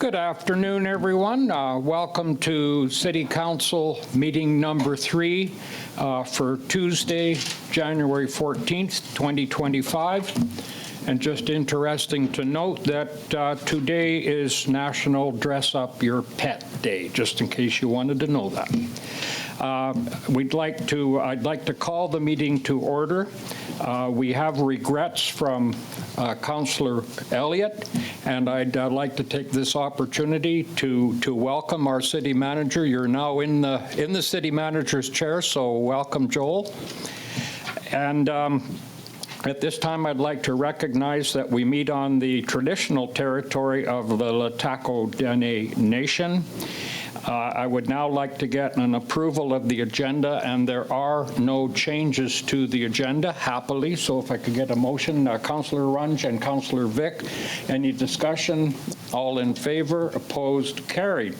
Good afternoon, everyone. Welcome to City Council meeting number 3 for Tuesday, January 14th, 2025. And just interesting to note that today is National Dress Up Your Pet Day, just in case you wanted to know that. I'd like to call the meeting to order. We have regrets from Councillor Elliott, and I'd like to take this opportunity to welcome our city manager. You're now in the city manager's chair, so welcome, Joel. And at this time, I'd like to recognize that we meet on the traditional territory of the LHTAKO DENE Nation. I would now like to get an approval of the agenda, and there are no changes to the agenda, happily. So if I could get a motion, Councillor Runge and Councillor Vic. Any discussion? All in favor? Opposed? Carried.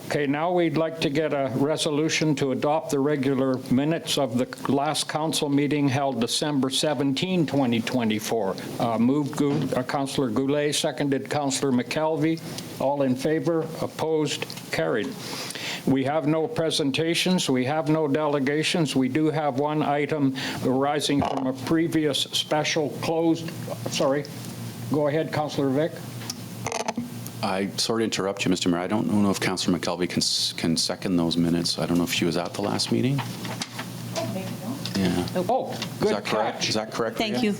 Okay, now we'd like to get a resolution to adopt the regular minutes of the last council meeting held December 17, 2024. Moved Councillor Goulet, seconded Councillor McKelvey. All in favor? Opposed? Carried. We have no presentations. We have no delegations. We do have one item arising from a previous special closed. Sorry. Go ahead, Councillor Vic. Sorry to interrupt you, Mr. Mayor. I don't know if Councillor McKelvey can second those minutes. I don't know if she was at the last meeting. Oh, maybe not. Yeah. Oh, good catch. Is that correct? Thank you.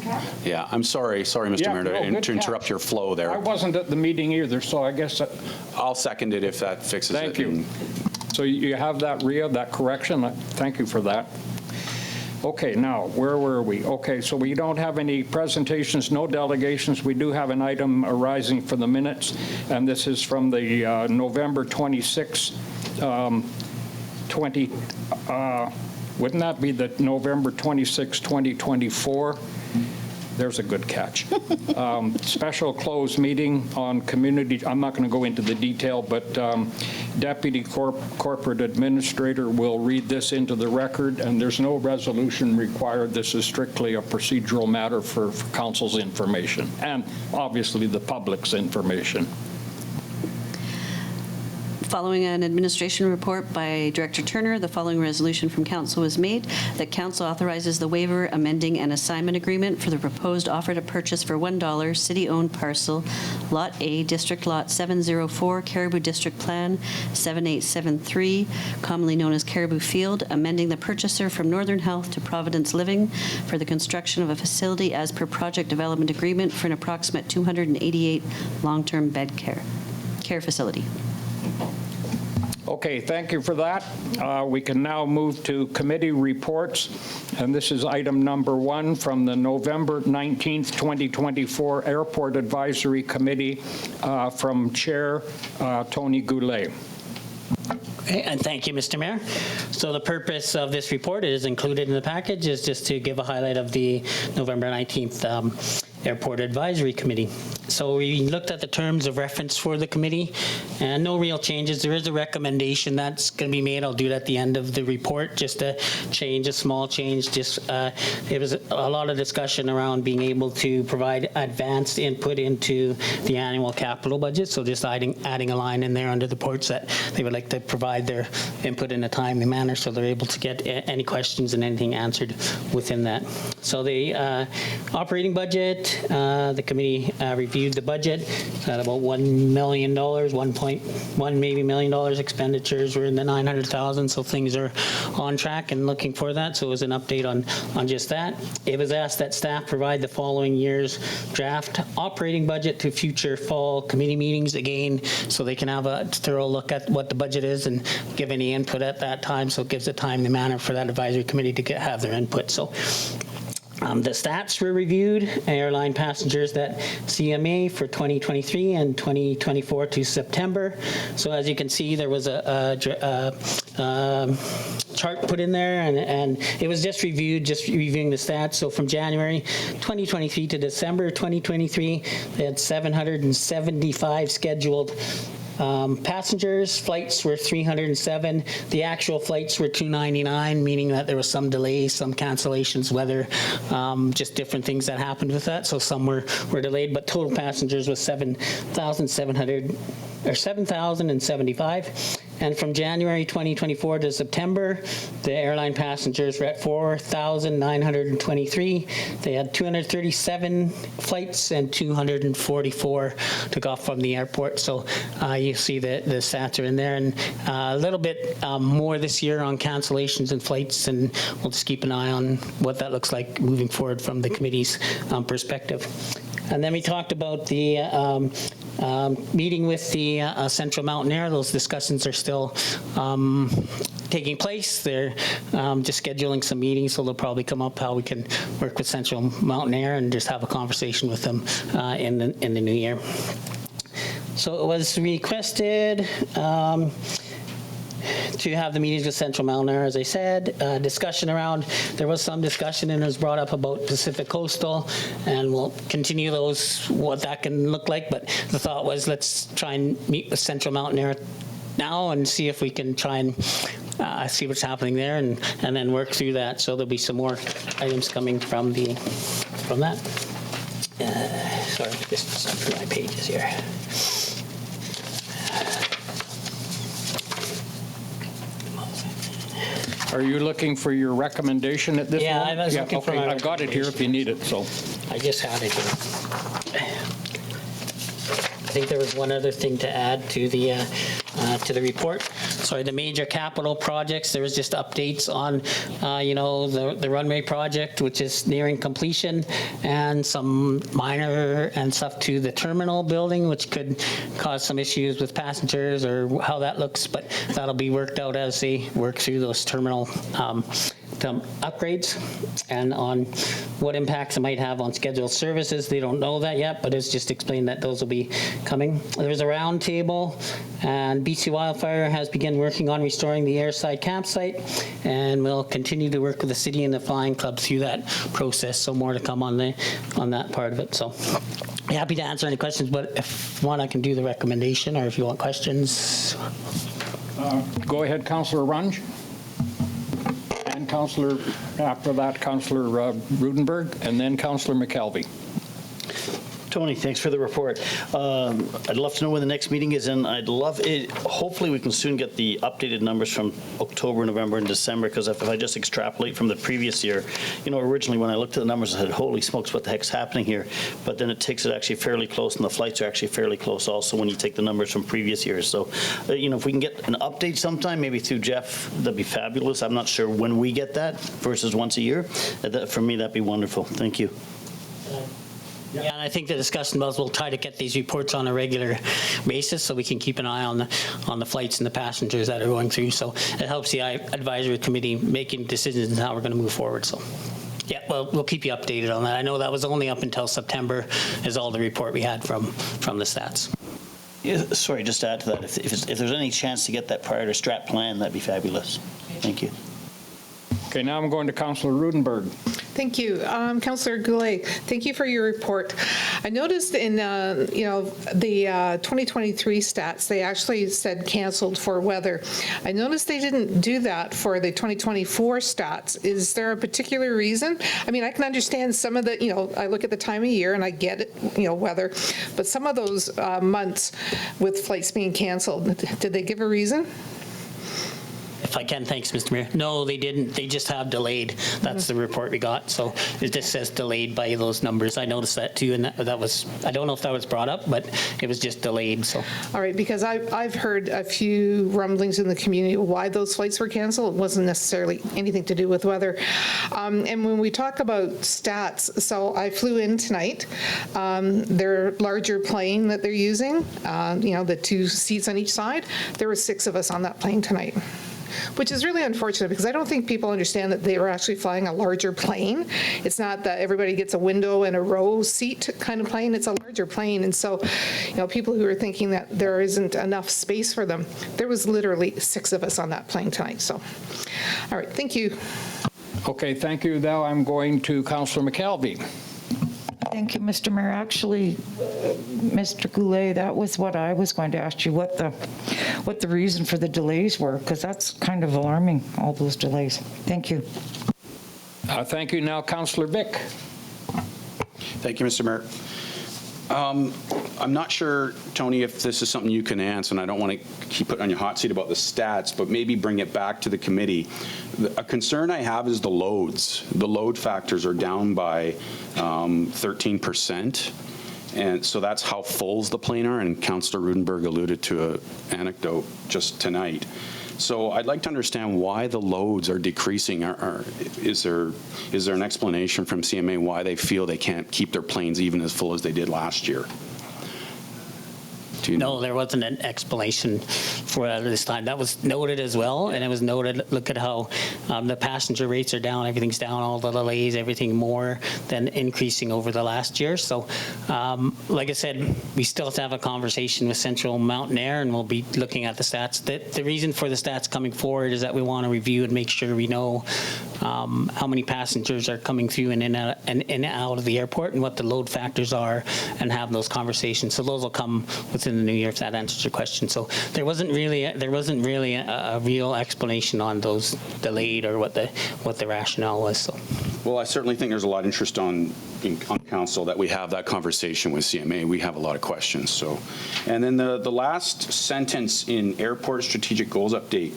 Yeah, I'm sorry, Mr. Mayor, to interrupt your flow there. I wasn't at the meeting either, so I guess I'll second it if that fixes it. Thank you. So you have that, Rhea, that correction? Thank you for that. Okay, now, where were we? Okay, so we don't have any presentations, no delegations. We do have an item arising for the minutes, and this is from the November 26, 20, wouldn't that be the November 26, 2024? There's a good catch. Special closed meeting on community. I'm not going to go into the detail, but Deputy Corporate Administrator will read this into the record, and there's no resolution required. This is strictly a procedural matter for council's information and obviously the public's information. Following an administration report by Director Turner, the following resolution from Council was made that Council authorizes the waiver, amending, and assignment agreement for the proposed offer to purchase for $1 city-owned parcel, Lot A, District Lot 704, Cariboo District Plan 7873, commonly known as Cariboo Field, amending the purchaser from Northern Health to Providence Living for the construction of a facility as per project development agreement for an approximate 288 long-term bed care facility. Okay, thank you for that. We can now move to committee reports, and this is item number 1 from the November 19th, 2024 Airport Advisory Committee from Chair Tony Goulet. Okay, and thank you, Mr. Mayor. So the purpose of this report is included in the package is just to give a highlight of the November 19th Airport Advisory Committee. So we looked at the terms of reference for the committee, and no real changes. There is a recommendation that's going to be made. I'll do it at the end of the report, just a change, a small change. Just there was a lot of discussion around being able to provide advanced input into the annual capital budget. So just adding a line in there under the ports that they would like to provide their input in a timely manner, so they're able to get any questions and anything answered within that. So the operating budget. The committee reviewed the budget at about $1 million, $1.1 maybe million expenditures were in the 900,000, so things are on track and looking for that. So it was an update on just that. It was asked that staff provide the following year's draft operating budget to future fall committee meetings again, so they can have a thorough look at what the budget is and give any input at that time. So it gives a time and manner for that advisory committee to have their input. So. The stats were reviewed, airline passengers that CMA for 2023 and 2024 to September. So as you can see, there was a chart put in there, and it was just reviewing the stats. So from January 2023 to December 2023, they had 775 scheduled Passengers, flights were 307. The actual flights were 299, meaning that there was some delays, some cancellations, weather, just different things that happened with that. So some were delayed, but total passengers was 7,075. And from January 2024 to September, the airline passengers were at 4,923. They had 237 flights and 244 took off from the airport. So you see the stats are in there, and a little bit more this year on cancellations and flights, and we'll just keep an eye on what that looks like moving forward from the committee's perspective. And then we talked about the meeting with the Central Mountain Air. Those discussions are still taking place. They're just scheduling some meetings, so they'll probably come up how we can work with Central Mountain Air and just have a conversation with them in the new year. So it was requested to have the meetings with Central Mountain Air, as I said. Discussion around, there was some discussion and it was brought up about Pacific Coastal, and we'll continue those, what that can look like, but the thought was let's try and meet with Central Mountain Air now and see if we can try and see what's happening there, and then work through that. So there'll be some more items coming from that. Sorry, just through my pages here. Are you looking for your recommendation at this point? Yeah, I was looking for my I've got it here if you need it, so. I just had it here. I think there was one other thing to add to the report. Sorry, the major capital projects, there was just updates on, the runway project, which is nearing completion, and some minor and stuff to the terminal building, which could cause some issues with passengers or how that looks, but that'll be worked out as they work through those terminal upgrades, and on what impacts it might have on scheduled services. They don't know that yet, but it's just explained that those will be coming. There's a round table, and BC Wildfire has begun working on restoring the airside campsite, and we'll continue to work with the city and the flying club through that process. So more to come on that part of it. So happy to answer any questions, but if you want, I can do the recommendation, or if you want questions. Go ahead, Councillor Runge. And Councillor, after that, Councillor Rudenberg, and then Councillor McKelvey. Tony, thanks for the report. I'd love to know when the next meeting is, and I'd love it. Hopefully, we can soon get the updated numbers from October, November, and December. Because if I just extrapolate from the previous year, originally when I looked at the numbers, I said, "Holy smokes, what the heck's happening here?" But then it takes it actually fairly close, and the flights are actually fairly close also when you take the numbers from previous years. So, if we can get an update sometime, maybe through Jeff, that'd be fabulous. I'm not sure when we get that versus once a year. For me, that'd be wonderful. Thank you. Yeah, and I think the discussion was we'll try to get these reports on a regular basis so we can keep an eye on the flights and the passengers that are going through. So it helps the advisory committee making decisions on how we're going to move forward. So yeah, well, we'll keep you updated on that. I know that was only up until September is all the report we had from the stats. Yeah, sorry, just to add to that, if there's any chance to get that prior to strat plan, that'd be fabulous. Thank you. Okay, now I'm going to Councillor Rudenberg. Thank you. Councillor Goulet, thank you for your report. I noticed in, the 2023 stats, they actually said canceled for weather. I noticed they didn't do that for the 2024 stats. Is there a particular reason? I mean, I can understand some of the, I look at the time of year and I get it, weather, but some of those months with flights being canceled, did they give a reason? If I can, thanks, Mr. Mayor. No, they didn't. They just have delayed. That's the report we got. So it just says delayed by those numbers. I noticed that too, and that was, I don't know if that was brought up, but it was just delayed. So. All right, because I've heard a few rumblings in the community why those flights were canceled. It wasn't necessarily anything to do with weather. And when we talk about stats, so I flew in tonight. Their larger plane that they're using, the 2 seats on each side, there were 6 of us on that plane tonight, which is really unfortunate because I don't think people understand that they were actually flying a larger plane. It's not that everybody gets a window and a row seat kind of plane. It's a larger plane. And so, people who are thinking that there isn't enough space for them, there was literally 6 of us on that plane tonight. So, all right, thank you. Okay, thank you. Now I'm going to Councillor McKelvey. Thank you, Mr. Mayor. Actually, Mr. Goulet, that was what I was going to ask you, what the reason for the delays were, because that's kind of alarming, all those delays. Thank you. Thank you. Now, Councillor Vic. Thank you, Mr. Mayor. I'm not sure, Tony, if this is something you can answer, and I don't want to keep putting on your hot seat about the stats, but maybe bring it back to the committee. A concern I have is the loads. The load factors are down by 13%. And so that's how fulls the plane are, and Councillor Rudenberg alluded to an anecdote just tonight. So I'd like to understand why the loads are decreasing. Is there an explanation from CMA why they feel they can't keep their planes even as full as they did last year? No, there wasn't an explanation for that this time. That was noted as well, and it was noted, look at how the passenger rates are down, everything's down, all the delays, everything more than increasing over the last year. So, like I said, we still have to have a conversation with Central Mountain Air, and we'll be looking at the stats. The reason for the stats coming forward is that we want to review and make sure we know how many passengers are coming through and in and out of the airport and what the load factors are, and have those conversations. So those will come within the new year, if that answers your question. So there wasn't really a real explanation on those delayed or what the rationale was. So. Well, I certainly think there's a lot of interest on council that we have that conversation with CMA. We have a lot of questions. So, and then the last sentence in Airport Strategic Goals Update,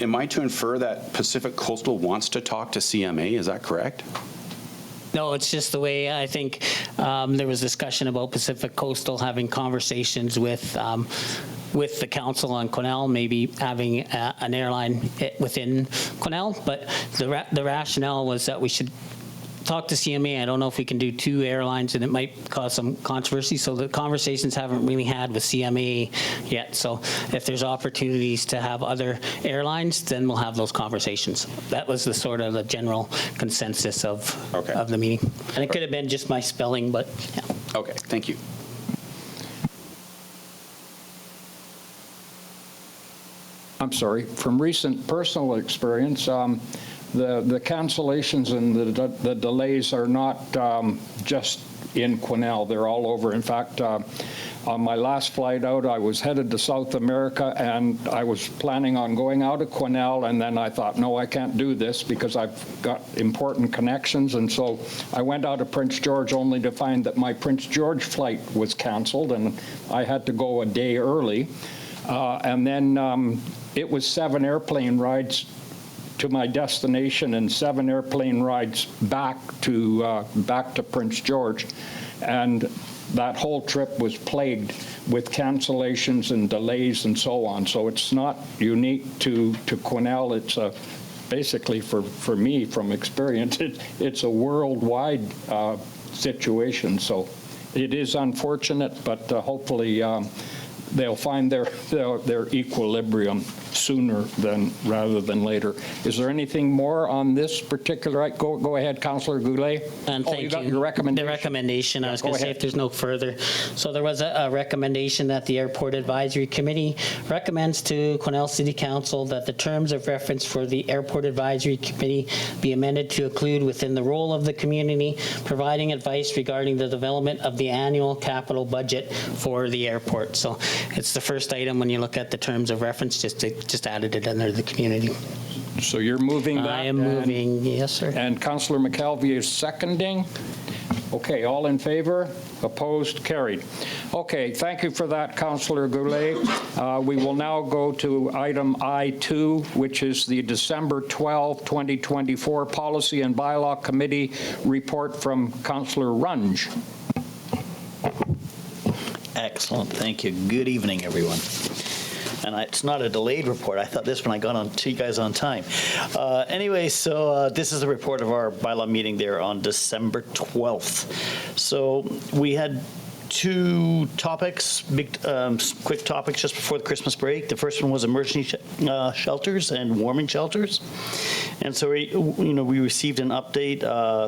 am I to infer that Pacific Coastal wants to talk to CMA? Is that correct? No, it's just the way I think there was discussion about Pacific Coastal having conversations with the council on Quesnel, maybe having an airline within Quesnel, but the rationale was that we should talk to CMA. I don't know if we can do two airlines, and it might cause some controversy. So the conversations haven't really had with CMA yet. So if there's opportunities to have other airlines, then we'll have those conversations. That was the sort of the general consensus of the meeting. And it could have been just my spelling, but yeah. Okay, thank you. I'm sorry, from recent personal experience, the cancellations and the delays are not just in Quesnel, they're all over. In fact, on my last flight out, I was headed to South America, and I was planning on going out of Quesnel, and then I thought, no, I can't do this because I've got important connections, and so I went out of Prince George only to find that my Prince George flight was canceled, and I had to go a day early. And then it was 7 airplane rides to my destination and 7 airplane rides back to Prince George, and that whole trip was plagued with cancellations and delays and so on. So it's not unique to Quesnel. It's basically for me, from experience, it's a worldwide situation. So it is unfortunate, but hopefully they'll find their equilibrium sooner rather than later. Is there anything more on this particular? Go ahead, Councillor Goulet. And thank you got your recommendation. The recommendation, I was going to say, ahead. if there's no further. So there was a recommendation that the Airport Advisory Committee recommends to Quesnel City Council that the terms of reference for the Airport Advisory Committee be amended to include within the role of the community providing advice regarding the development of the annual capital budget for the airport. So it's the first item when you look at the terms of reference, just added it under the community. So you're moving that? I am moving, yes, sir. And Councillor McKelvey is seconding? Okay, all in favor? Opposed? Carried. Okay, thank you for that, Councillor Goulet. We will now go to item I2, which is the December 12, 2024 Policy and Bylaw Committee report from Councillor Runge. Excellent, thank you. Good evening, everyone. And it's not a delayed report. I thought this one I got on to you guys on time. Anyway, so this is the report of our bylaw meeting there on December 12th. So we had 2 topics, big, quick topics just before the Christmas break. The first one was emergency shelters and warming shelters. And so we received an update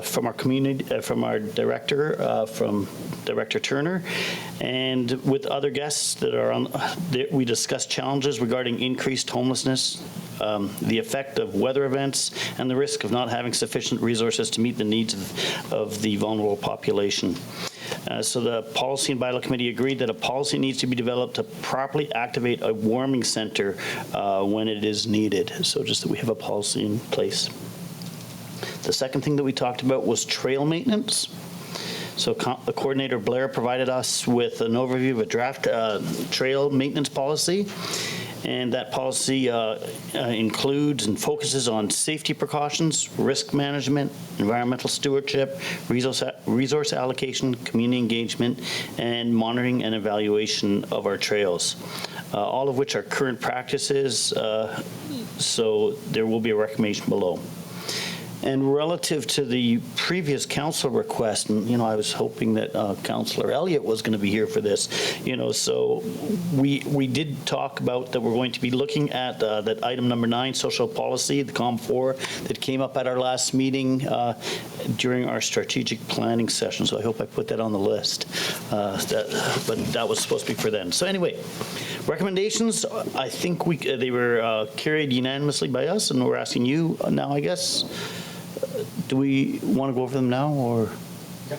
from our community, from our director, from Director Turner, and with other guests that are on. We discussed challenges regarding increased homelessness, the effect of weather events, and the risk of not having sufficient resources to meet the needs of the vulnerable population. So the Policy and Bylaw Committee agreed that a policy needs to be developed to properly activate a warming center when it is needed. So just that we have a policy in place. The second thing that we talked about was trail maintenance. So the coordinator Blair provided us with an overview of a draft trail maintenance policy. And that policy includes and focuses on safety precautions, risk management, environmental stewardship, resource allocation, community engagement, and monitoring and evaluation of our trails, all of which are current practices, so there will be a recommendation below. And relative to the previous council request, and, I was hoping that Councillor Elliott was going to be here for this, so we did talk about that we're going to be looking at that item number 9, social policy, the COM 4, that came up at our last meeting during our strategic planning session. So I hope I put that on the list. But that was supposed to be for then. So anyway, recommendations, I think they were carried unanimously by us, and we're asking you now, I guess. Do we want to go over them now, or? Yeah.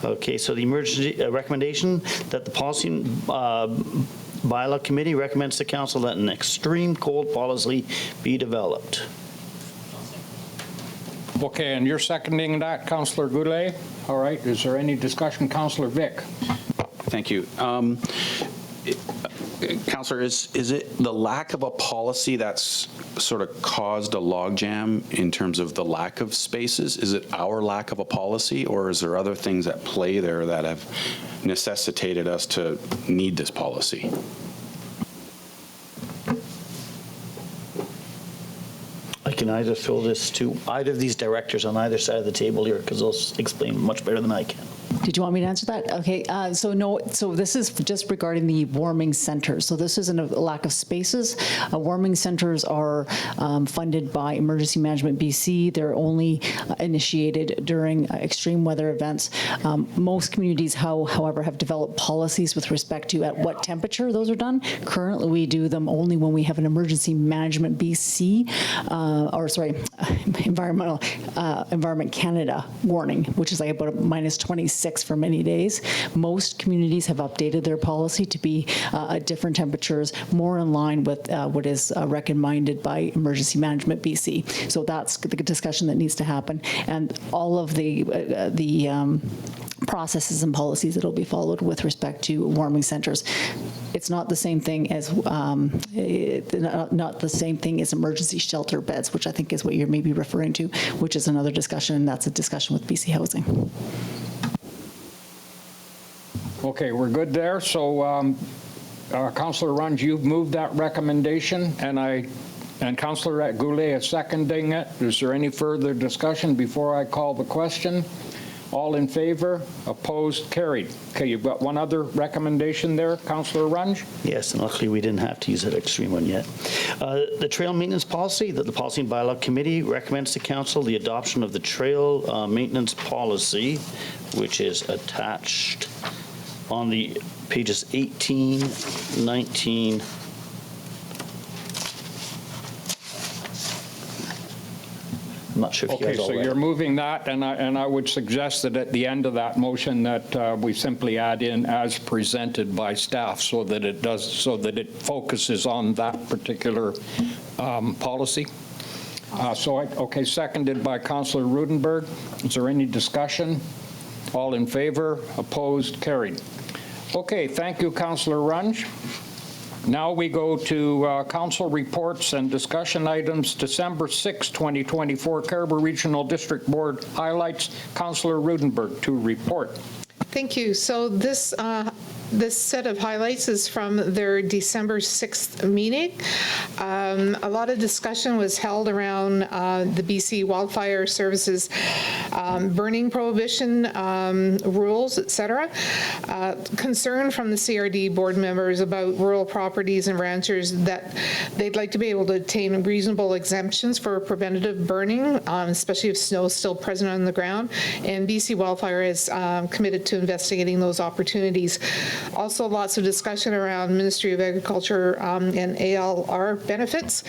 Okay, so the emergency recommendation that the Policy and Bylaw Committee recommends to Council that an extreme cold policy be developed. Okay, and you're seconding that, Councillor Goulet? All right, is there any discussion? Councillor Vic? Thank you. Councillor, is it the lack of a policy that's sort of caused a logjam in terms of the lack of spaces? Is it our lack of a policy, or is there other things at play there that have necessitated us to need this policy? I can either throw this to either of these directors on either side of the table here, because they'll explain much better than I can. Did you want me to answer that? Okay, so this is just regarding the warming centers. So this isn't a lack of spaces. Warming centers are funded by Emergency Management BC. They're only initiated during extreme weather events. Most communities, however, have developed policies with respect to at what temperature those are done. Currently, we do them only when we have an Emergency Management BC, Environment Canada warning, which is like about a -26 for many days. Most communities have updated their policy to be at different temperatures, more in line with what is recommended by Emergency Management BC. So that's the discussion that needs to happen, and all of the processes and policies that will be followed with respect to warming centers. It's not the same thing as emergency shelter beds, which I think is what you're maybe referring to, which is another discussion. That's a discussion with BC Housing. Okay, we're good there. So, Councillor Runge, you've moved that recommendation, and Councillor Goulet is seconding it. Is there any further discussion before I call the question? All in favor? Opposed? Carried. Okay, you've got one other recommendation there, Councillor Runge? Yes, and luckily we didn't have to use that extreme one yet. The trail maintenance policy, that the Policy and Bylaw Committee recommends to Council the adoption of the trail maintenance policy, which is attached on the pages 18, 19, I'm not sure if you Okay, guys all so read you're it. moving that, and I would suggest that at the end of that motion that we simply add in as presented by staff, so that it focuses on that particular policy. Okay, seconded by Councillor Rudenberg. Is there any discussion? All in favor? Opposed? Carried. Okay, thank you, Councillor Runge. Now we go to council reports and discussion items. December 6, 2024, Cariboo Regional District Board highlights. Councillor Rudenberg to report. Thank you. So this set of highlights is from their December 6th meeting. A lot of discussion was held around the BC Wildfire Services burning prohibition rules, etc. Concern from the CRD board members about rural properties and ranchers that they'd like to be able to obtain reasonable exemptions for preventative burning, especially if snow is still present on the ground. And BC Wildfire is committed to investigating those opportunities. Also, lots of discussion around Ministry of Agriculture and ALR benefits.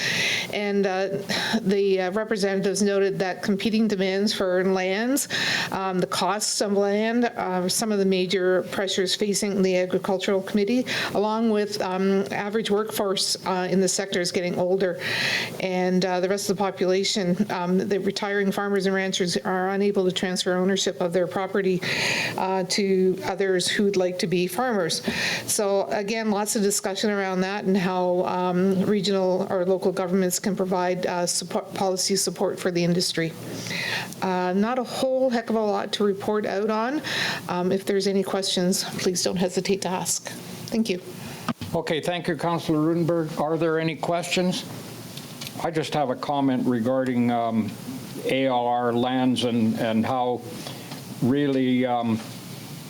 And the representatives noted that competing demands for lands, the costs of land, some of the major pressures facing the Agricultural Committee, along with average workforce in the sector is getting older. And the rest of the population, the retiring farmers and ranchers are unable to transfer ownership of their property to others who'd like to be farmers. So again, lots of discussion around that and how regional or local governments can provide policy support for the industry. Not a whole heck of a lot to report out on. If there's any questions, please don't hesitate to ask. Thank you. Okay, thank you, Councillor Rudenberg. Are there any questions? I just have a comment regarding ALR lands and how really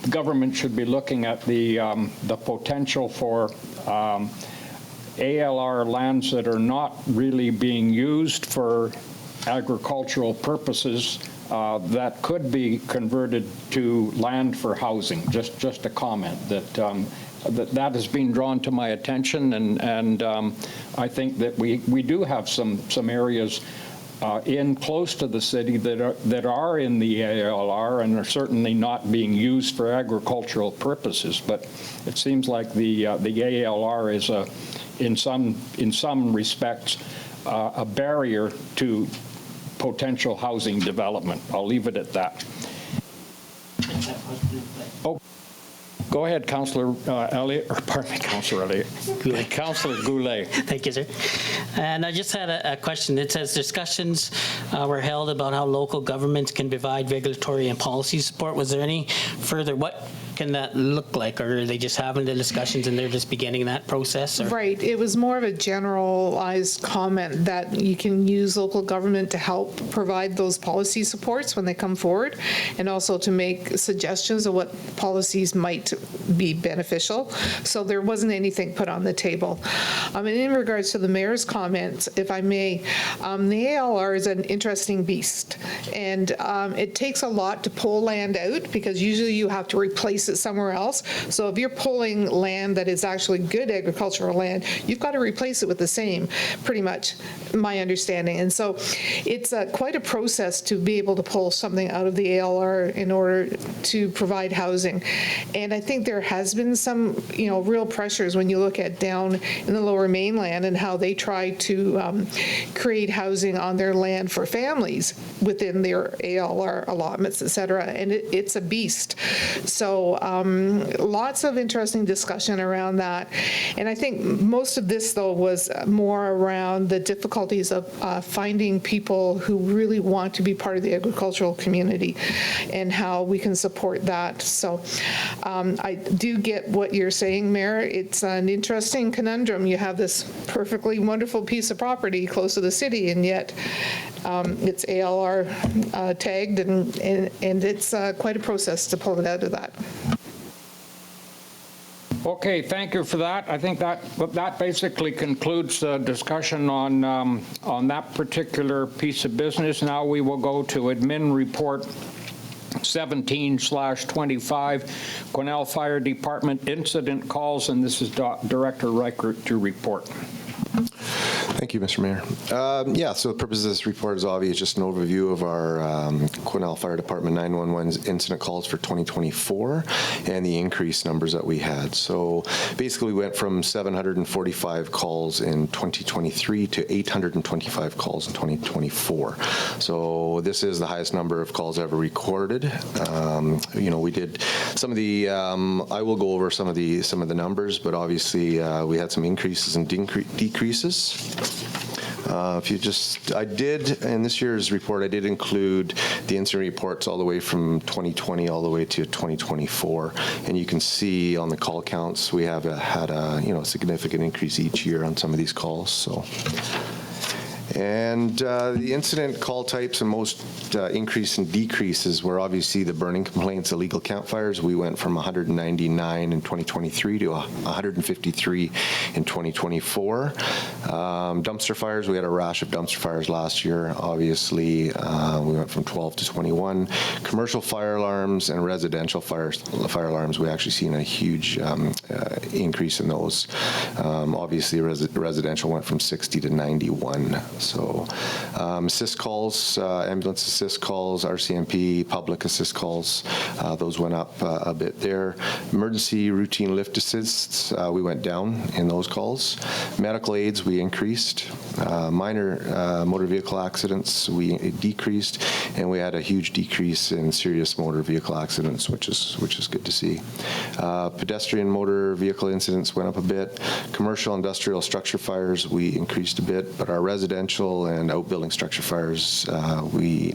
government should be looking at the potential for ALR lands that are not really being used for agricultural purposes that could be converted to land for housing. Just a comment that has been drawn to my attention, and I think that we do have some areas in close to the city that are in the ALR and are certainly not being used for agricultural purposes. But it seems like the ALR is in some respects a barrier to potential housing development. I'll leave it at that. Oh, go ahead, Councillor Elliott, or pardon me, Councillor Elliott. Goulet. Councillor Goulet. Thank you, sir. And I just had a question. It says discussions were held about how local governments can provide regulatory and policy support. Was there any further? What can that look like? Or are they just having the discussions and they're just beginning that process? Or? Right. It was more of a generalized comment that you can use local government to help provide those policy supports when they come forward, and also to make suggestions of what policies might be beneficial. So there wasn't anything put on the table. And in regards to the mayor's comments, if I may, the ALR is an interesting beast, and it takes a lot to pull land out, because usually you have to replace it somewhere else. So if you're pulling land that is actually good agricultural land, you've got to replace it with the same, pretty much, my understanding. And so it's quite a process to be able to pull something out of the ALR in order to provide housing. And I think there has been some, real pressures when you look at down in the Lower Mainland and how they try to create housing on their land for families within their ALR allotments, et cetera. And it's a beast. So lots of interesting discussion around that. And I think most of this, though, was more around the difficulties of finding people who really want to be part of the agricultural community and how we can support that. So I do get what you're saying, Mayor. It's an interesting conundrum. You have this perfectly wonderful piece of property close to the city, and yet it's ALR tagged, and it's quite a process to pull it out of that. Okay, thank you for that. I think that basically concludes the discussion on that particular piece of business. Now we will go to admin report 17/25, Quesnel Fire Department incident calls, and this is Director Reichert to report. Thank you, Mr. Mayor. So the purpose of this report is obvious, just an overview of our Quesnel Fire Department 911 incident calls for 2024 and the increased numbers that we had. So basically we went from 745 calls in 2023 to 825 calls in 2024. So this is the highest number of calls ever recorded. We did some of the, I will go over some of the numbers, but obviously we had some increases and decreases. I did, in this year's report, I did include the incident reports all the way from 2020 all the way to 2024. And you can see on the call counts, we have had a significant increase each year on some of these calls. So And the incident call types and most increase and decreases were obviously the burning complaints, illegal campfires. We went from 199 in 2023 to 153 in 2024. Dumpster fires, we had a rash of dumpster fires last year. Obviously, we went from 12 to 21. Commercial fire alarms and residential fire alarms, we actually seen a huge increase in those. Obviously, residential went from 60 to 91. So assist calls, ambulance assist calls, RCMP, public assist calls, those went up a bit there. Emergency routine lift assists, we went down in those calls. Medical aids, we increased. Minor motor vehicle accidents, we decreased, and we had a huge decrease in serious motor vehicle accidents, which is good to see. Pedestrian motor vehicle incidents went up a bit. Commercial industrial structure fires, we increased a bit, but our residential and outbuilding structure fires, we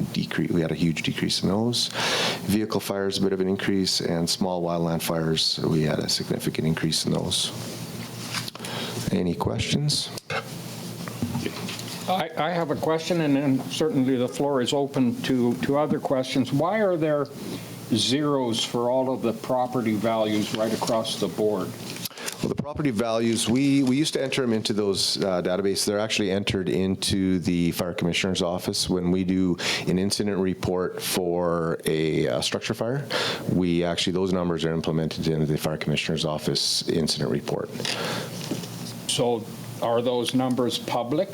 had a huge decrease in those. Vehicle fires, a bit of an increase, and small wildland fires, we had a significant increase in those. Any questions? I have a question, and then certainly the floor is open to other questions. Why are there zeros for all of the property values right across the board? Well, the property values, we used to enter them into those databases. They're actually entered into the Fire Commissioner's office. When we do an incident report for a structure fire, those numbers are implemented into the Fire Commissioner's office incident report. So are those numbers public?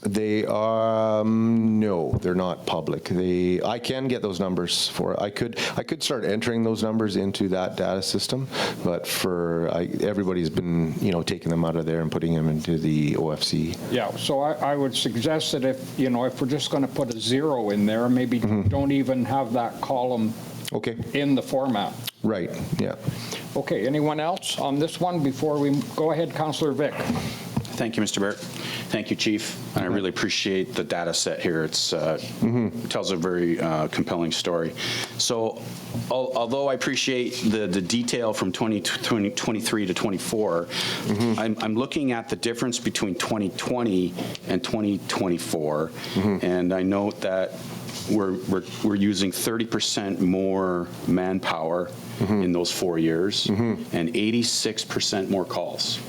They are, no, they're not public. I can get those numbers for, I could start entering those numbers into that data system, but everybody's been, taking them out of there and putting them into the OFC. Yeah, so I would suggest that if we're just going to put a zero in there, maybe don't even have that column in the format. Right, yeah. Okay, anyone else on this one before we go ahead? Councillor Vic. Thank you, Mr. Barrett. Thank you, Chief. And I really appreciate the data set here. It tells a very compelling story. So although I appreciate the detail from 2023 to 24, I'm looking at the difference between 2020 and 2024. And I note that we're using 30% more manpower in those 4 years and 86% more calls.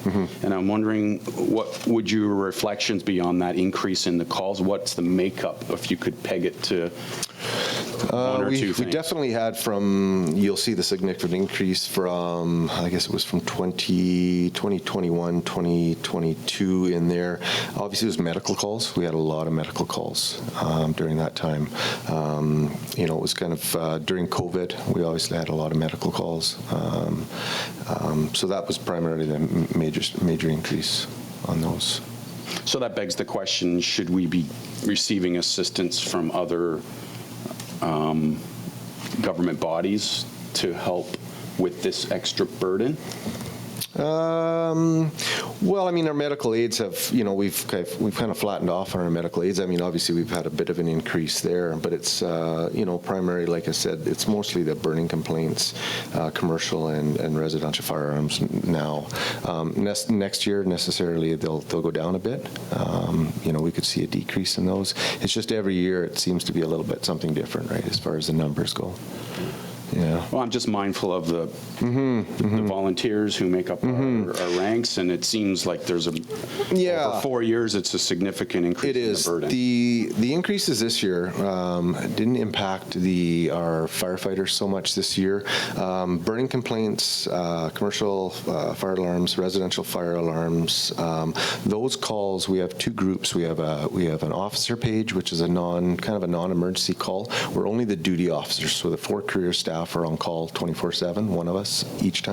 And I'm wondering, what would your reflections be on that increase in the calls? What's the makeup, if you could peg it to one or two things? We definitely had you'll see the significant increase from, I guess it was from 2021, 2022 in there. Obviously, it was medical calls. We had a lot of medical calls during that time. It was kind of during COVID, we obviously had a lot of medical calls. So that was primarily the major increase on those. So that begs the question, should we be receiving assistance from other government bodies to help with this extra burden? Well, I mean, our medical aids have, we've kind of flattened off on our medical aids. I mean, obviously, we've had a bit of an increase there, but it's, primarily, like I said, it's mostly the burning complaints, commercial and residential firearms now. Next year, necessarily, they'll go down a bit. We could see a decrease in those. It's just every year it seems to be a little bit something different, right, as far as the numbers go. Yeah. Well, I'm just mindful of the volunteers who make up our ranks, and it seems like there's over 4 years, it's a significant increase in the burden. The increases this year didn't impact our firefighters so much this year. Burning complaints, commercial fire alarms, residential fire alarms, those calls, we have two groups. We have an officer page, which is kind of a non-emergency call, where only the duty officers, so the 4 career staff are on call 24/7, one of us each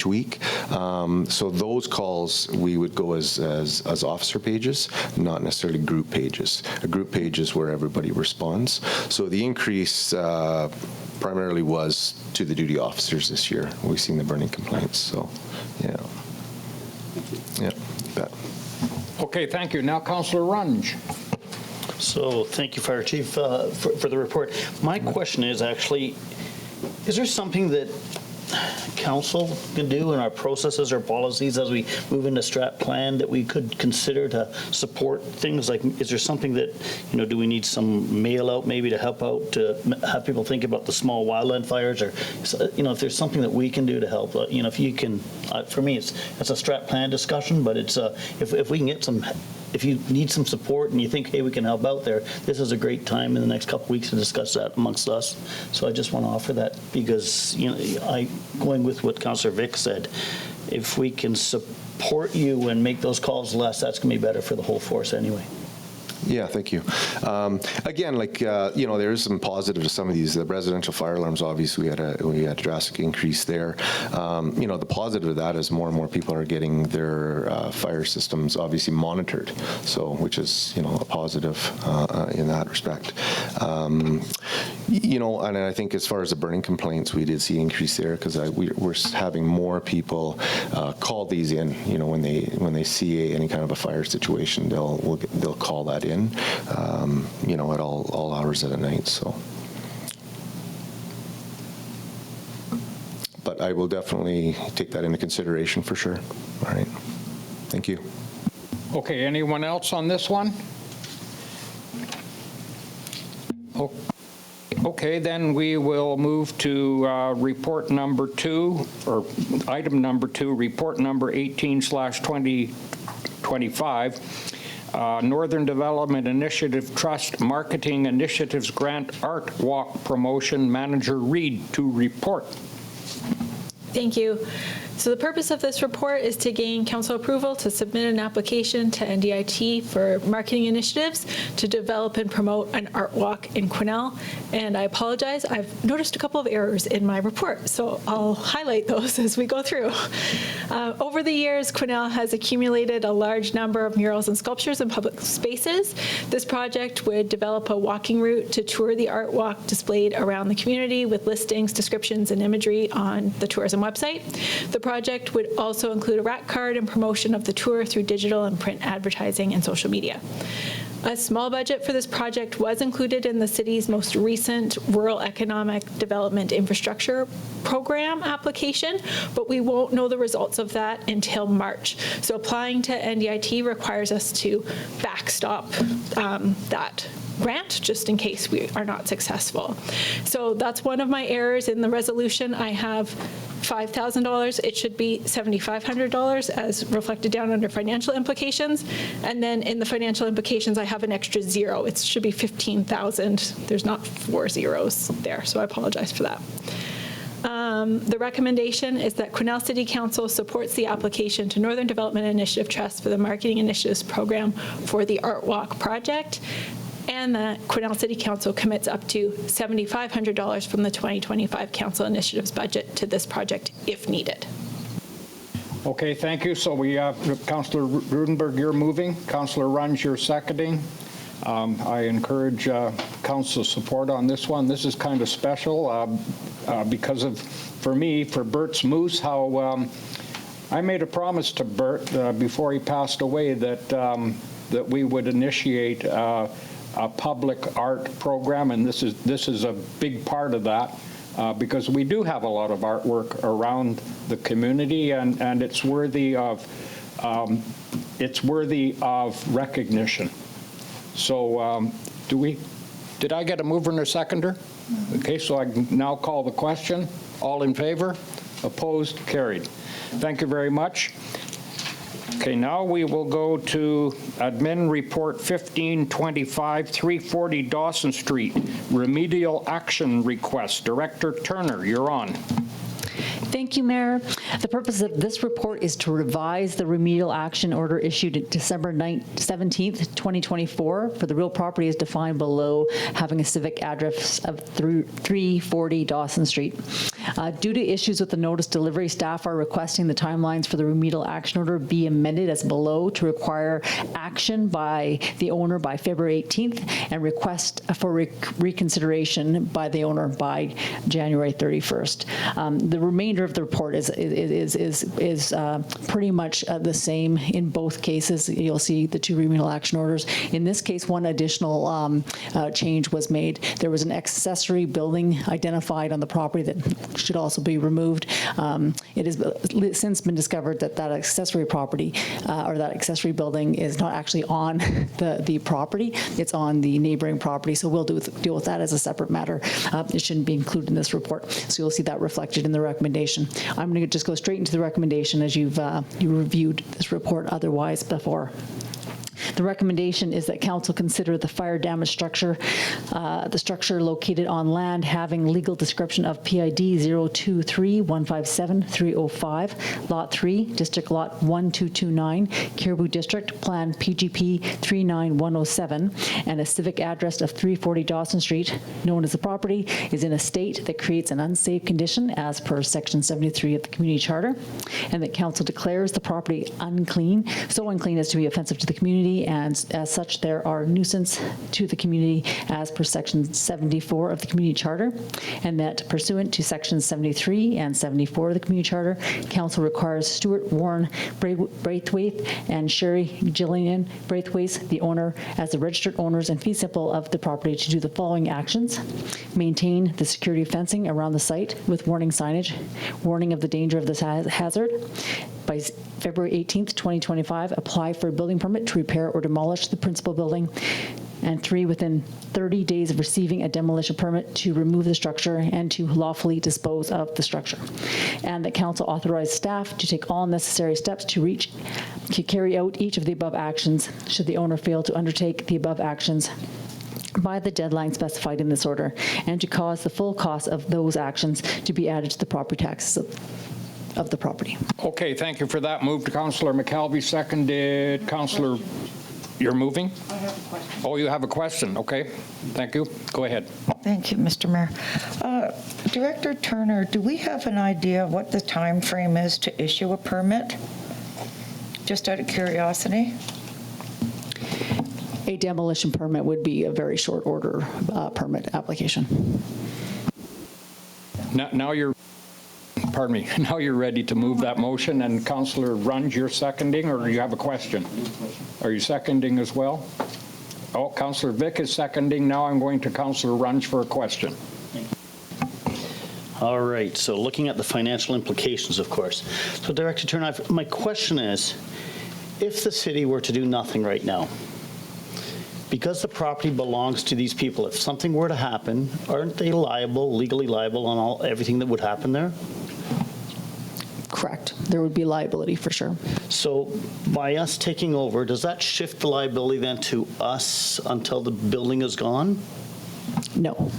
week. So those calls we would go as officer pages, not necessarily group pages. A group page is where everybody responds. So the increase primarily was to the duty officers this year. We've seen the burning complaints. So yeah, you bet. Okay, thank you. Now, Councillor Runge. So thank you, Fire Chief, for the report. My question is actually, is there something that council can do in our processes or policies as we move into strat plan that we could consider to support things like, is there something that, do we need some mail out maybe to help out, to have people think about the small wildland fires, or, if there's something that we can do to help, if you can, for me, it's a strat plan discussion, but it's, if we can get some, if you need some support and you think, hey, we can help out there, this is a great time in the next couple of weeks to discuss that amongst us. So I just want to offer that because, going with what Councillor Vic said, if we can support you and make those calls less, that's going to be better for the whole force anyway. Yeah, thank you. Again, there is some positive to some of these. The residential fire alarms, obviously, we had a drastic increase there. The positive of that is more and more people are getting their fire systems obviously monitored, so which is a positive in that respect. And I think as far as the burning complaints, we did see increase there because we're having more people call these in. When they see any kind of a fire situation, they'll call that in. At all hours of the night. So, but I will definitely take that into consideration for sure. All right. Thank you. Okay, anyone else on this one? Okay, then we will move to report number 2, or item number 2, report number 18/2025. Northern Development Initiative Trust Marketing Initiatives Grant Art Walk Promotion Manager Reed to report. Thank you. So the purpose of this report is to gain council approval to submit an application to NDIT for marketing initiatives to develop and promote an art walk in Quesnel. And I apologize, I've noticed a couple of errors in my report, so I'll highlight those as we go through. Over the years, Quesnel has accumulated a large number of murals and sculptures in public spaces. This project would develop a walking route to tour the art walk displayed around the community with listings, descriptions, and imagery on the tourism website. The project would also include a rack card and promotion of the tour through digital and print advertising and social media. A small budget for this project was included in the city's most recent Rural Economic Development Infrastructure Program application, but we won't know the results of that until March. So applying to NDIT requires us to backstop that grant just in case we are not successful. So that's one of my errors in the resolution. I have $5,000. It should be $7,500 as reflected down under financial implications. And then in the financial implications, I have an extra 0. It should be 15,000. There's not 4 zeros there, so I apologize for that. The recommendation is that Quesnel City Council supports the application to Northern Development Initiative Trust for the Marketing Initiatives Program for the Art Walk project, and that Quesnel City Council commits up to $7,500 from the 2025 Council Initiatives budget to this project if needed. Okay, thank you. So we have Councillor Rudenberg, you're moving. Councillor Runge, you're seconding. I encourage council support on this one. This is kind of special because of, for me, for Bert's Moose, how I made a promise to Bert before he passed away that that we would initiate a public art program, and this is a big part of that because we do have a lot of artwork around the community, and it's worthy of recognition. So did I get a mover and a seconder? Okay, so I can now call the question. All in favor? Opposed? Carried. Thank you very much. Okay, now we will go to Admin Report 1525, 340 Dawson Street, Remedial Action Request. Director Turner, you're on. Thank you, Mayor. The purpose of this report is to revise the remedial action order issued December 17th, 2024 for the real property as defined below, having a civic address of 340 Dawson Street. Due to issues with the notice delivery, staff are requesting the timelines for the remedial action order be amended as below to require action by the owner by February 18th and request for reconsideration by the owner by January 31st. The remainder of the report is pretty much the same in both cases. You'll see the 2 remedial action orders. In this case, one additional change was made. There was an accessory building identified on the property that should also be removed. It has since been discovered that that accessory property or that accessory building is not actually on the property. It's on the neighboring property. So we'll deal with that as a separate matter. It shouldn't be included in this report. So you'll see that reflected in the recommendation. I'm going to just go straight into the recommendation as you reviewed this report otherwise before. The recommendation is that council consider the fire damaged structure, the structure located on land having legal description of PID 023157305, Lot 3, District Lot 1229, Cariboo District, Plan PGP 39107, and a civic address of 340 Dawson Street, known as the property, is in a state that creates an unsafe condition as per Section 73 of the Community Charter, and that council declares the property unclean, so unclean as to be offensive to the community, and as such there are nuisance to the community as per Section 74 of the Community Charter, and that pursuant to Sections 73 and 74 of the Community Charter, council requires Stuart Warren Braithwaite and Sherry Gillian Braithwaite, the owner, as the registered owners and fee simple of the property, to do the following actions: maintain the security fencing around the site with warning signage, warning of the danger of this hazard. By February 18th, 2025, apply for a building permit to repair or demolish the principal building. And 3, within 30 days of receiving a demolition permit, to remove the structure and to lawfully dispose of the structure. And that council authorize staff to take all necessary steps to carry out each of the above actions should the owner fail to undertake the above actions by the deadline specified in this order, and to cause the full cost of those actions to be added to the property taxes of the property. Okay, thank you for that. Moved Councillor McKelvey, seconded Councillor. You're moving? I have a question. Oh, you have a question. Okay, thank you. Go ahead. Thank you, Mr. Mayor. Director Turner, do we have an idea what the time frame is to issue a permit? Just out of curiosity. A demolition permit would be a very short order permit application. Now you're, pardon me, now you're ready to move that motion, and Councillor Runge, you're seconding, or you have a question? Are you seconding as well? Oh, Councillor Vick is seconding. Now I'm going to Councillor Runge for a question. All right, so looking at the financial implications, of course. So Director Turner, my question is, if the city were to do nothing right now, because the property belongs to these people, if something were to happen, aren't they liable, legally liable on everything that would happen there? Correct. There would be liability for sure. So by us taking over, does that shift the liability then to us until the building is gone? No.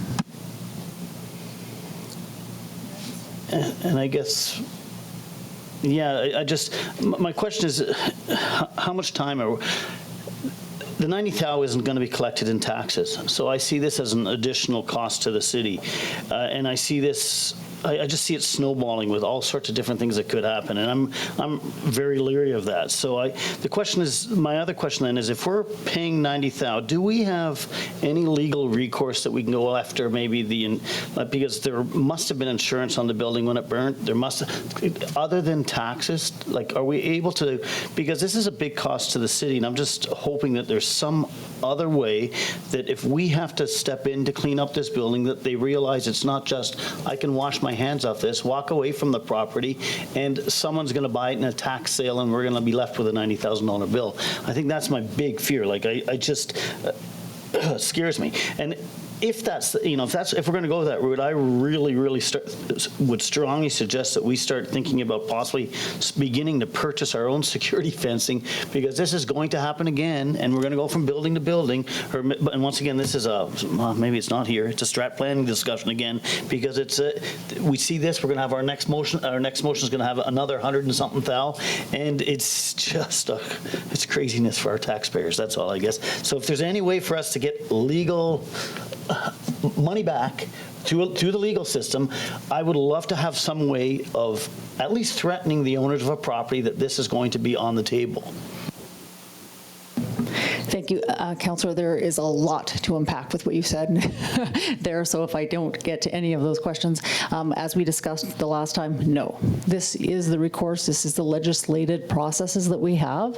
And I guess, yeah, my question is, how much time are the 90,000 isn't going to be collected in taxes. So I see this as an additional cost to the city. And I see this, I just see it snowballing with all sorts of different things that could happen. And I'm very leery of that. So the question is, my other question then is, if we're paying 90,000, do we have any legal recourse that we can go after maybe because there must have been insurance on the building when it burnt. There must, other than taxes, like, are we able to, because this is a big cost to the city, and I'm just hoping that there's some other way that if we have to step in to clean up this building, that they realize it's not just, I can wash my hands off this, walk away from the property, and someone's going to buy it in a tax sale, and we're going to be left with a $90,000 bill. I think that's my big fear. Like, I just scares me. And if that's, if we're going to go that route, I really would strongly suggest that we start thinking about possibly beginning to purchase our own security fencing, because this is going to happen again, and we're going to go from building to building. And once again, this is maybe it's not here. It's a strat planning discussion again, because we see this. We're going to have our next motion. Our next motion is going to have another 100 and something thou, and it's just it's craziness for our taxpayers. That's all, I guess. So if there's any way for us to get legal money back to the legal system, I would love to have some way of at least threatening the owners of a property that this is going to be on the table. Thank you, Councillor. There is a lot to unpack with what you said there, so if I don't get to any of those questions, as we discussed the last time, no. This is the recourse, this is the legislated processes that we have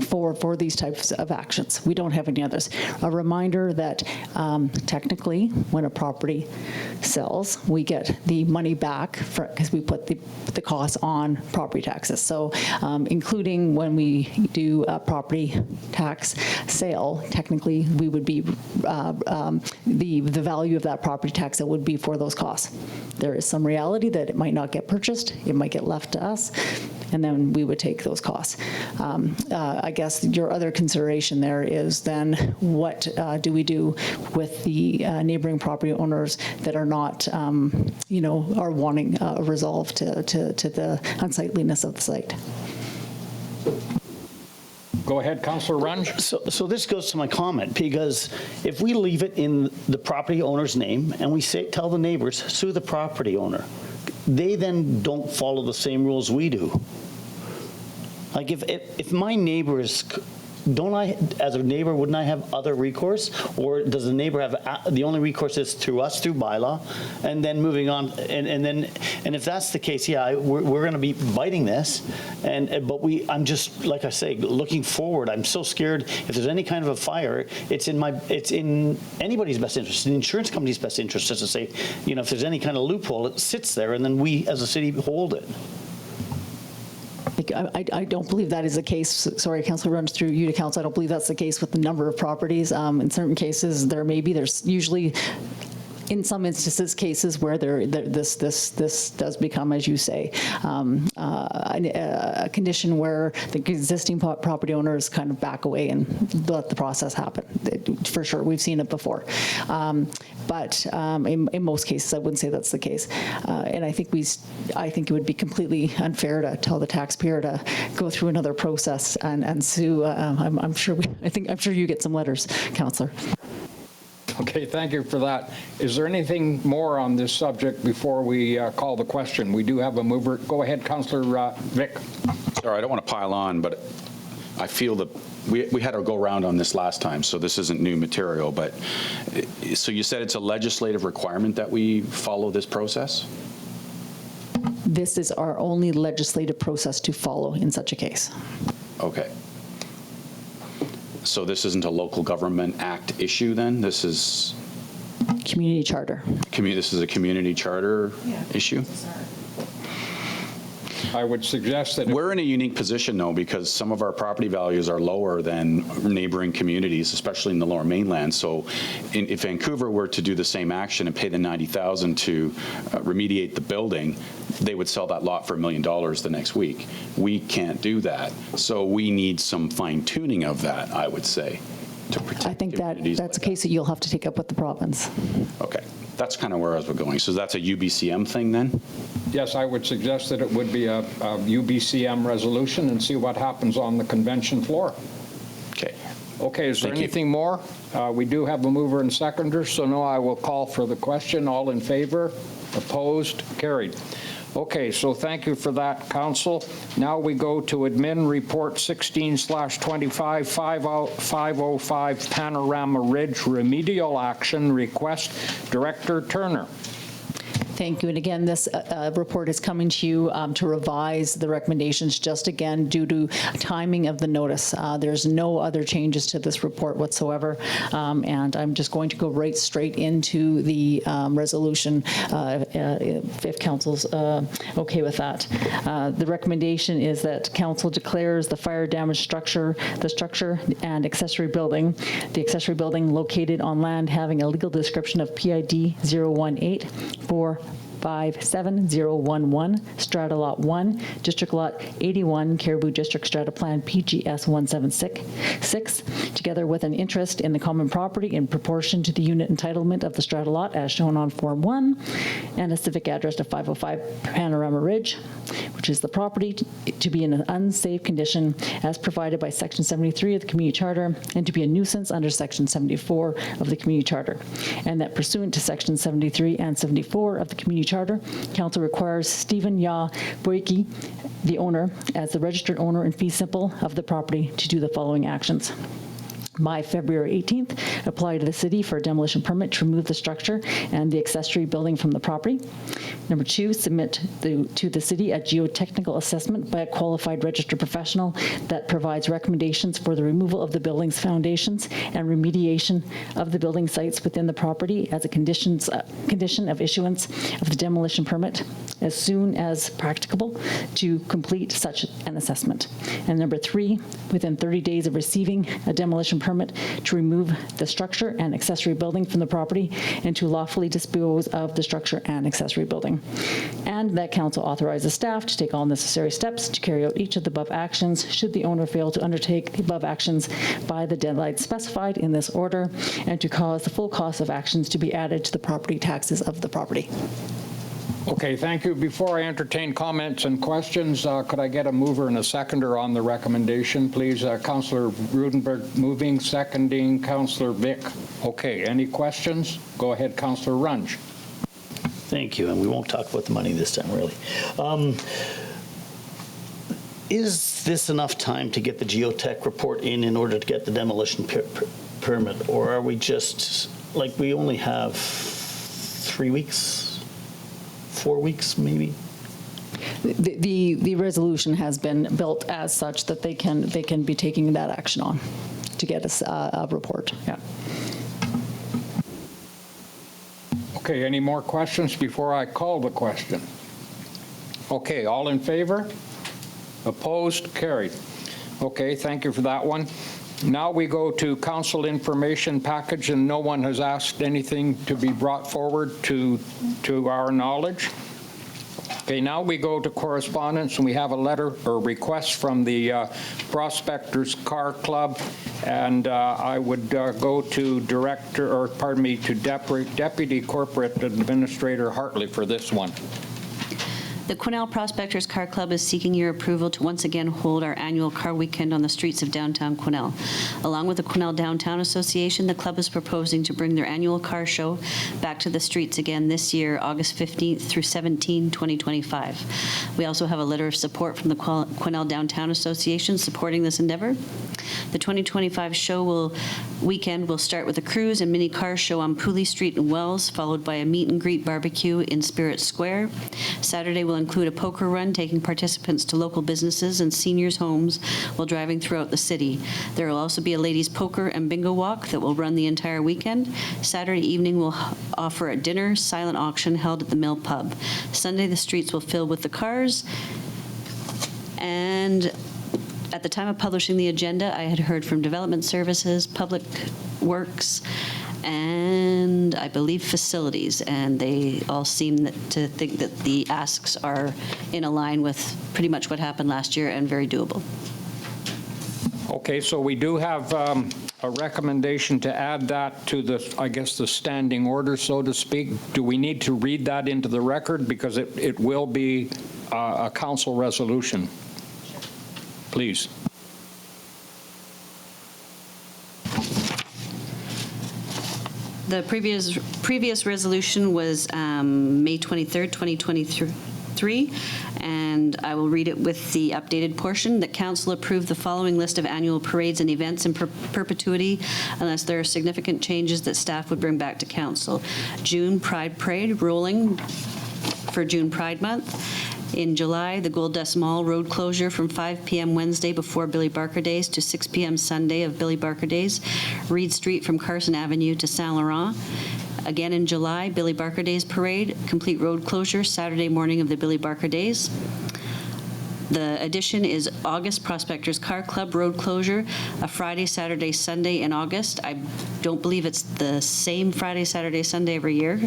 for these types of actions. We don't have any others. A reminder that technically, when a property sells, we get the money back because we put the costs on property taxes. So including when we do a property tax sale, technically we would be the value of that property tax that would be for those costs. There is some reality that it might not get purchased, it might get left to us, and then we would take those costs. I guess your other consideration there is then what do we do with the neighboring property owners that are not, are wanting a resolve to the unsightliness of the site. Go ahead, Councillor Runge. So this goes to my comment, because if we leave it in the property owner's name and we tell the neighbors, sue the property owner, they then don't follow the same rules we do. Like if my neighbors, don't I, as a neighbor, wouldn't I have other recourse? Or does the neighbor have, the only recourse is through us, through bylaw, and then moving on, and if that's the case, yeah, we're gonna be biting this, but I'm just, like I say, looking forward, I'm so scared if there's any kind of a fire, it's in anybody's best interest, the insurance company's best interest, just to say, if there's any kind of loophole, it sits there, and then we, as a city, hold it. I don't believe that is the case. Sorry, Councillor, runs through you to council. I don't believe that's the case with the number of properties. In certain cases, there's usually, in some instances, cases where this does become, as you say, a condition where the existing property owners kind of back away and let the process happen. For sure, we've seen it before. But in most cases, I wouldn't say that's the case. And I think it would be completely unfair to tell the taxpayer to go through another process and sue. I'm sure you get some letters, Councillor. Okay, thank you for that. Is there anything more on this subject before we call the question? We do have a mover. Go ahead, Councillor Vic. Sorry, I don't want to pile on, but I feel that we had our go round on this last time, so this isn't new material. But so you said it's a legislative requirement that we follow this process? This is our only legislative process to follow in such a case. Okay. So this isn't a local government act issue then? This is community charter. This is a community charter issue? I would suggest that we're in a unique position, though, because some of our property values are lower than neighboring communities, especially in the Lower Mainland. So if Vancouver were to do the same action and pay the $90,000 to remediate the building, they would sell that lot for $1 million the next week. We can't do that. So we need some fine-tuning of that, I would say, to protect I think that's a case that you'll have to take up with the province. Okay. That's kind of where I was going. So that's a UBCM thing then? Yes, I would suggest that it would be a UBCM resolution and see what happens on the convention floor. Okay. Okay, is there anything more? We do have a mover and seconder, so now I will call for the question. All in favor? Opposed? Carried. Okay, so thank you for that, Council. Now we go to Admin Report 16/25-505 Panorama Ridge Remedial Action Request. Director Turner. Thank you. And again, this report is coming to you to revise the recommendations just again due to timing of the notice. There's no other changes to this report whatsoever. And I'm just going to go right straight into the resolution if Council's okay with that. The recommendation is that Council declares the fire damaged structure, and accessory building, the accessory building located on land having a legal description of PID 018-457-011, Strata Lot 1, District Lot 81, Cariboo District Strata Plan PGS 176, together with an interest in the common property in proportion to the unit entitlement of the strata lot as shown on Form 1, and a civic address of 505 Panorama Ridge, which is the property to be in an unsafe condition as provided by Section 73 of the Community Charter, and to be a nuisance under Section 74 of the Community Charter, and that pursuant to Section 73 and 74 of the Community Charter, Council requires Stephen Ya Boyke, the owner, as the registered owner in fee simple of the property, to do the following actions. by February 18th, apply to the city for a demolition permit to remove the structure and the accessory building from the property. Number 2, submit to the city a geotechnical assessment by a qualified registered professional that provides recommendations for the removal of the building's foundations and remediation of the building sites within the property as a condition of issuance of the demolition permit as soon as practicable to complete such an assessment. And number 3, within 30 days of receiving a demolition permit to remove the structure and accessory building from the property and to lawfully dispose of the structure and accessory building. And that council authorizes staff to take all necessary steps to carry out each of the above actions should the owner fail to undertake the above actions by the deadline specified in this order and to cause the full cost of actions to be added to the property taxes of the property. Okay, thank you. Before I entertain comments and questions, could I get a mover and a seconder on the recommendation, please? Councillor Rudenberg moving, seconding, Councillor Vic. Okay, any questions? Go ahead, Councillor Runge. Thank you, and we won't talk about the money this time, really. Is this enough time to get the geotech report in order to get the demolition permit, or are we just, like, we only have 3 weeks? 4 weeks, maybe? The resolution has been built as such that they can be taking that action on to get us a report. Yeah. Okay, any more questions before I call the question? Okay, all in favor? Opposed? Carried. Okay, thank you for that one. Now we go to council information package, and no one has asked anything to be brought forward to our knowledge. Okay, now we go to correspondence, and we have a letter or request from the Prospectors Car Club, and I would go to Deputy Corporate Administrator Hartley for this one. The Quesnel Prospectors Car Club is seeking your approval to once again hold our annual car weekend on the streets of downtown Quesnel. Along with the Quesnel Downtown Association, the club is proposing to bring their annual car show back to the streets again this year, August 15th through 17, 2025. We also have a letter of support from the Quesnel Downtown Association supporting this endeavor. The 2025 weekend will start with a cruise and mini car show on Pooley Street in Wells, followed by a meet and greet barbecue in Spirit Square. Saturday will include a poker run, taking participants to local businesses and seniors' homes while driving throughout the city. There will also be a ladies' poker and bingo walk that will run the entire weekend. Saturday evening will offer a dinner silent auction held at the Mill Pub. Sunday, the streets will fill with the cars. And at the time of publishing the agenda, I had heard from Development Services, Public Works, and I believe Facilities, and they all seem to think that the asks are in line with pretty much what happened last year and very doable. Okay, so we do have a recommendation to add that to the, I guess, the standing order, so to speak. Do we need to read that into the record? Because it will be a council resolution. Please. The previous resolution was May 23rd, 2023, and I will read it with the updated portion. That council approved the following list of annual parades and events in perpetuity unless there are significant changes that staff would bring back to council. June Pride Parade rolling for June Pride Month. In July, the Gold Dust Mall road closure from 5 p.m. Wednesday before Billy Barker Days to 6 p.m. Sunday of Billy Barker Days. Reed Street from Carson Avenue to Saint Laurent. Again in July, Billy Barker Days Parade, complete road closure Saturday morning of the Billy Barker Days. The addition is August Prospectors Car Club road closure, a Friday, Saturday, Sunday in August. I don't believe it's the same Friday, Saturday, Sunday every year.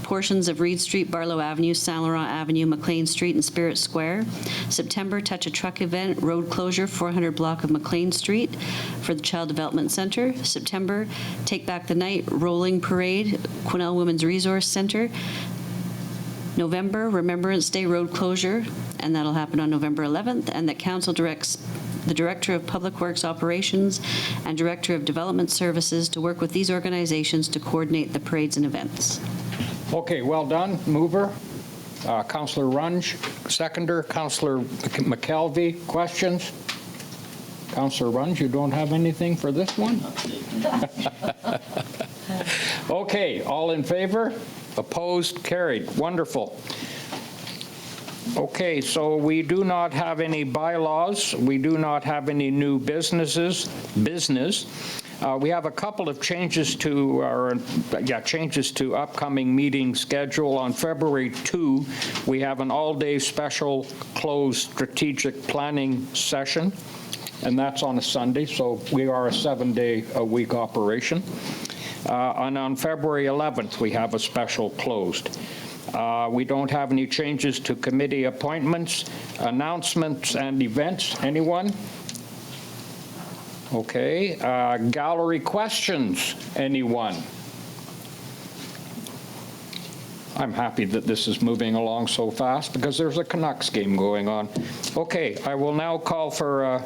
Portions of Reed Street, Barlow Avenue, Saint Laurent Avenue, McLean Street, and Spirit Square. September, Touch a Truck event, road closure, 400 block of McLean Street for the Child Development Center. September, Take Back the Night, rolling parade, Quesnel Women's Resource Center. November, Remembrance Day road closure, and that'll happen on November 11th, and that council directs the Director of Public Works Operations and Director of Development Services to work with these organizations to coordinate the parades and events. Okay, well done, mover. Councillor Runge, seconder. Councillor McKelvey, questions? Councillor Runge, you don't have anything for this one? Okay, all in favor? Opposed? Carried. Wonderful. Okay, so we do not have any bylaws. We do not have any new business. We have a couple of changes to upcoming meeting schedule. On February 2, we have an all-day special closed strategic planning session, and that's on a Sunday, so we are a 7-day-a-week operation. And on February 11th, we have a special closed. We don't have any changes to committee appointments, announcements, and events. Anyone? Okay. Gallery questions. Anyone? I'm happy that this is moving along so fast because there's a Canucks game going on. Okay, I will now call for,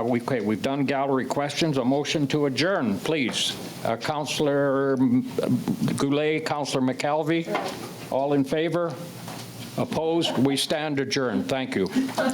we've done gallery questions. A motion to adjourn, please. Councillor Goulet, Councillor McKelvey, all in favor? Opposed? We stand adjourned. Thank you.